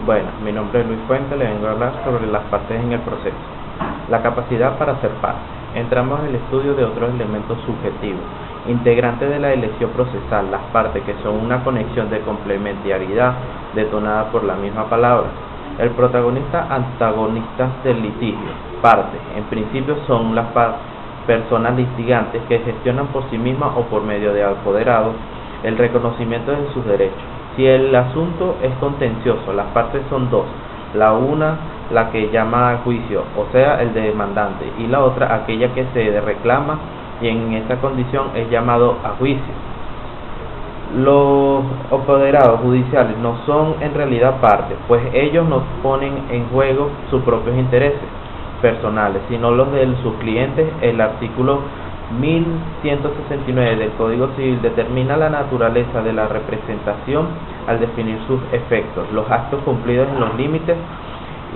Bueno, mi nombre es Luis Fuente, le vengo a hablar sobre las partes en el proceso. La capacidad para ser parte. Entramos en el estudio de otros elementos subjetivos, integrantes de la elección procesal, las partes que son una conexión de complementariedad detonada por la misma palabra. El protagonista, antagonistas del litigio. Parte, en principio son las personas litigantes que gestionan por sí mismas o por medio de apoderados el reconocimiento de sus derechos. Si el asunto es contencioso, las partes son dos, la una la que llama a juicio, o sea, el demandante, y la otra aquella que se reclama, y en esa condición es llamado a juicio. Los apoderados judiciales no son en realidad partes, pues ellos no ponen en juego sus propios intereses personales, sino los de sus clientes. El artículo 1169 del Código Civil determina la naturaleza de la representación al definir sus efectos, los actos cumplidos en los límites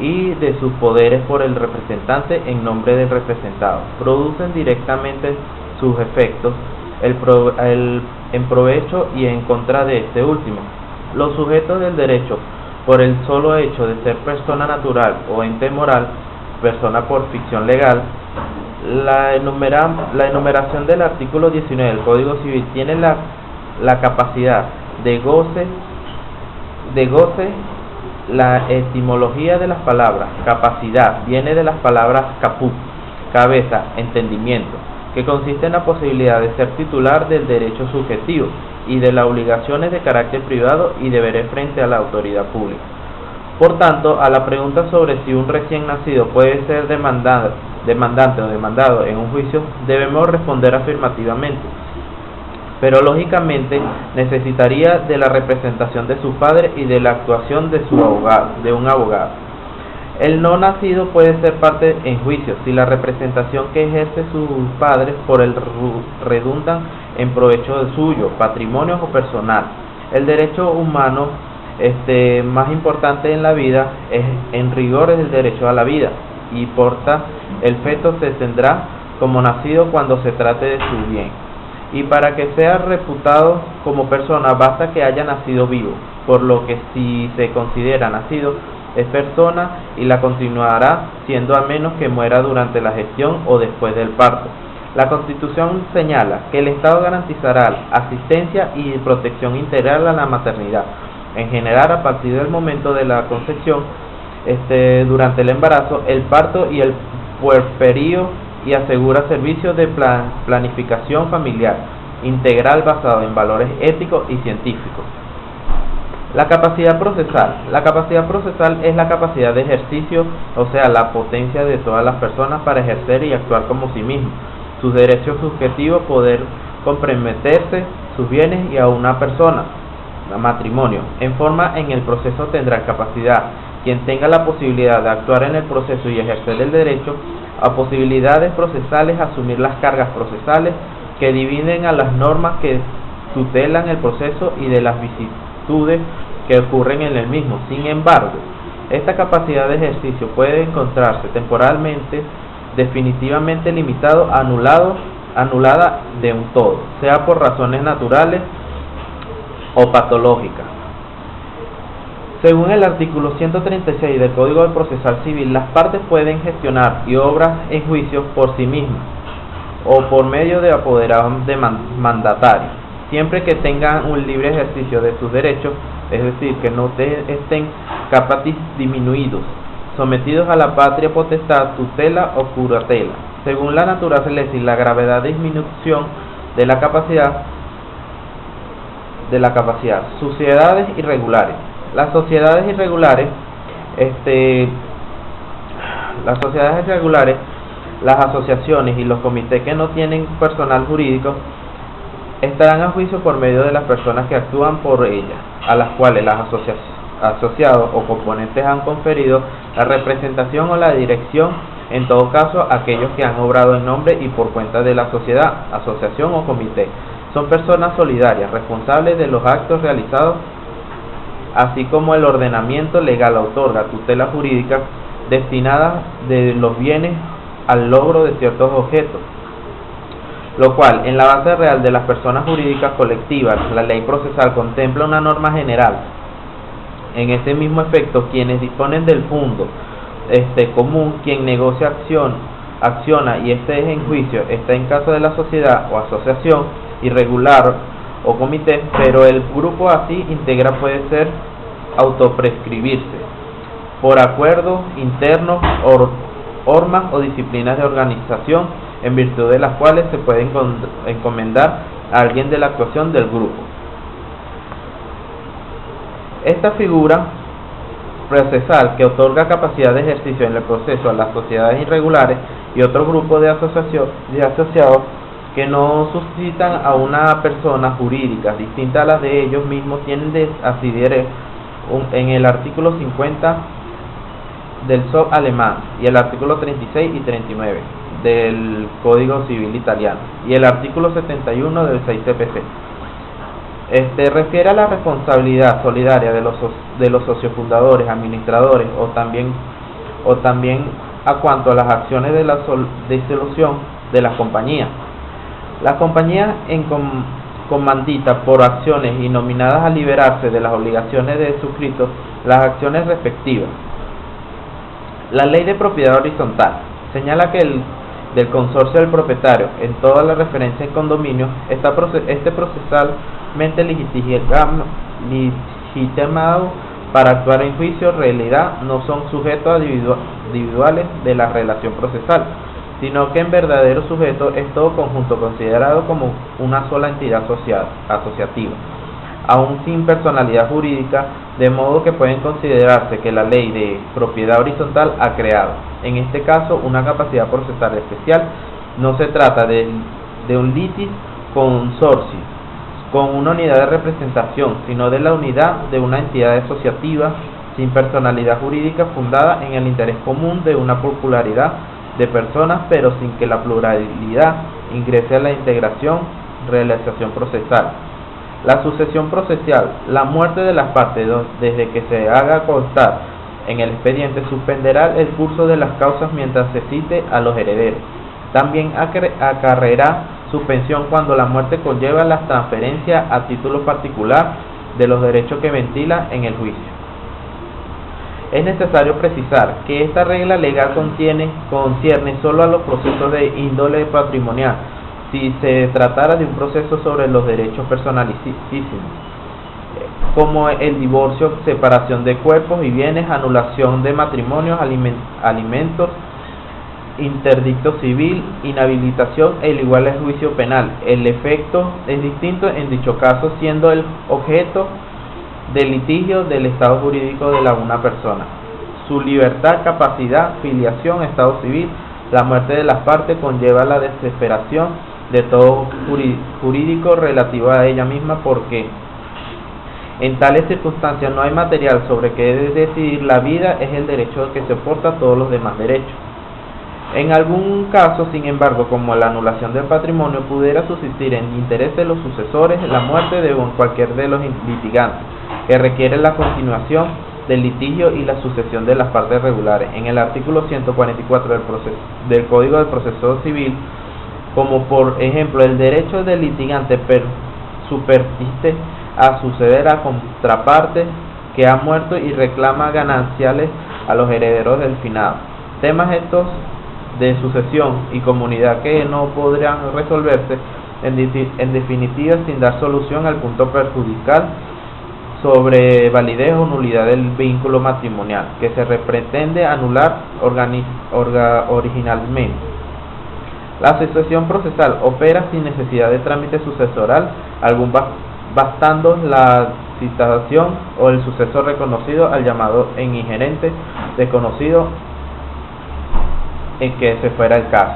y de sus poderes por el representante en nombre del representado. Producen directamente sus efectos en provecho y en contra de este último. Los sujetos del derecho, por el solo hecho de ser persona natural o ente moral, persona por ficción legal, la enumeración del artículo 19 del Código Civil tiene la capacidad de goce. La etimología de las palabras capacidad viene de las palabras caput, cabeza, entendimiento, que consiste en la posibilidad de ser titular del derecho subjetivo y de las obligaciones de carácter privado y deberes frente a la autoridad pública. Por tanto, a la pregunta sobre si un recién nacido puede ser demandante o demandado en un juicio, debemos responder afirmativamente, pero lógicamente necesitaría de la representación de su padre y de la actuación de un abogado. El no nacido puede ser parte en juicio si la representación que ejerce sus padres por él redundan en provecho de suyo, patrimonio o personal. El derecho humano más importante en la vida es, en rigor, es el derecho a la vida, y porta el feto se tendrá como nacido cuando se trate de su bien, y para que sea reputado como persona basta que haya nacido vivo, por lo que si se considera nacido es persona y la continuará siendo a menos que muera durante la gestación o después del parto. La Constitución señala que el Estado garantizará asistencia y protección integral a la maternidad, en general a partir del momento de la concepción, durante el embarazo, el parto y el puerperio, y asegura servicios de planificación familiar integral basado en valores éticos y científicos. La capacidad procesal. La capacidad procesal es la capacidad de ejercicio, o sea, la potencia de todas las personas para ejercer y actuar como sí mismos, sus derechos subjetivos, poder comprometerse, sus bienes y a una persona, matrimonio. En forma en el proceso tendrá capacidad quien tenga la posibilidad de actuar en el proceso y ejercer el derecho a posibilidades procesales, asumir las cargas procesales que dividen a las normas que tutelan el proceso y de las vicisitudes que ocurren en el mismo. Sin embargo, esta capacidad de ejercicio puede encontrarse temporalmente, definitivamente limitado, anulada de un todo, sea por razones naturales o patológicas. Según el artículo 136 del Código Procesal Civil, las partes pueden gestionar y obrar en juicios por sí mismas o por medio de apoderados mandatarios, siempre que tengan un libre ejercicio de sus derechos, es decir, que no estén capatis diminuidos, sometidos a la patria potestad, tutela o curatela, según la naturaleza y la gravedad de disminución de la capacidad. Sociedades irregulares. Las sociedades irregulares, las asociaciones y los comités que no tienen personal jurídico estarán a juicio por medio de las personas que actúan por ellas, a las cuales los asociados o componentes han conferido la representación o la dirección, en todo caso aquellos que han obrado en nombre y por cuenta de la sociedad, asociación o comité. Son personas solidarias, responsables de los actos realizados, así como el ordenamiento legal otorga tutela jurídica destinada de los bienes al logro de ciertos objetos, lo cual, en la base real de las personas jurídicas colectivas, la ley procesal contempla una norma general En ese mismo efecto, quienes disponen del fondo común, quien negocia acciona y este es en juicio, está en caso de la sociedad o asociación irregular o comité, pero el grupo así integra puede ser autoprescribirse por acuerdos internos, normas o disciplinas de organización, en virtud de las cuales se puede encomendar a alguien de la actuación del grupo. Esta figura procesal que otorga capacidad de ejercicio en el proceso a las sociedades irregulares y otro grupo de asociados que no suscitan a una persona jurídica distinta a las de ellos mismos, tienen así en el artículo 50 del SOP alemán y el artículo 36 y 39 del Código Civil italiano y el artículo 71 del 6 CPC. Refiere a la responsabilidad solidaria de los sociofundadores, administradores o también a cuanto a las acciones de la disolución de las compañías. Las compañías en comandita por acciones y nominadas a liberarse de las obligaciones de suscritos las acciones respectivas. La ley de propiedad horizontal señala que del consorcio del propietario en toda la referencia en condominio procesalmente legitimado para actuar en juicio, en realidad no son sujetos individuales de la relación procesal, sino que en verdadero sujeto es todo conjunto considerado como una sola entidad asociativa, aún sin personalidad jurídica, de modo que pueden considerarse que la ley de propiedad horizontal ha creado, en este caso, una capacidad procesal especial. No se trata de un litis consorcio con una unidad de representación, sino de la unidad de una entidad asociativa sin personalidad jurídica fundada en el interés común de una pluralidad de personas, pero sin que la pluralidad ingrese a la realización procesal. La sucesión procesal, la muerte de las partes desde que se haga constar en el expediente, suspenderá el curso de las causas mientras se cite a los herederos. También acarreará suspensión cuando la muerte conlleva la transferencia a título particular de los derechos que ventila en el juicio. Es necesario precisar que esta regla legal concierne solo a los procesos de índole patrimonial, si se tratara de un proceso sobre los derechos personalísimos, como el divorcio, separación de cuerpos y bienes, anulación de matrimonios, alimentos, interdicto civil, inhabilitación, el igual es juicio penal. El efecto es distinto en dicho caso, siendo el objeto del litigio del estado jurídico de una persona, su libertad, capacidad, filiación, estado civil. La muerte de las partes conlleva la desesperación de todo jurídico relativo a ella misma, porque en tales circunstancias no hay material sobre que decidir. La vida es el derecho que soporta todos los demás derechos. En algún caso, sin embargo, como la anulación del patrimonio, pudiera subsistir en interés de los sucesores la muerte de cualquier de los litigantes, que requiere la continuación del litigio y la sucesión de las partes regulares. En el artículo 144 del Código del Proceso Civil, como por ejemplo el derecho del litigante superviste a suceder a contraparte que ha muerto y reclama gananciales a los herederos del finado. Temas estos de sucesión y comunidad que no podrán resolverse en definitiva sin dar solución al punto perjudicial sobre validez o nulidad del vínculo matrimonial que se pretende anular originalmente. La sucesión procesal opera sin necesidad de trámite sucesoral algún, bastando la citación o el suceso reconocido al llamado en ingerente desconocido en que se fuera el caso.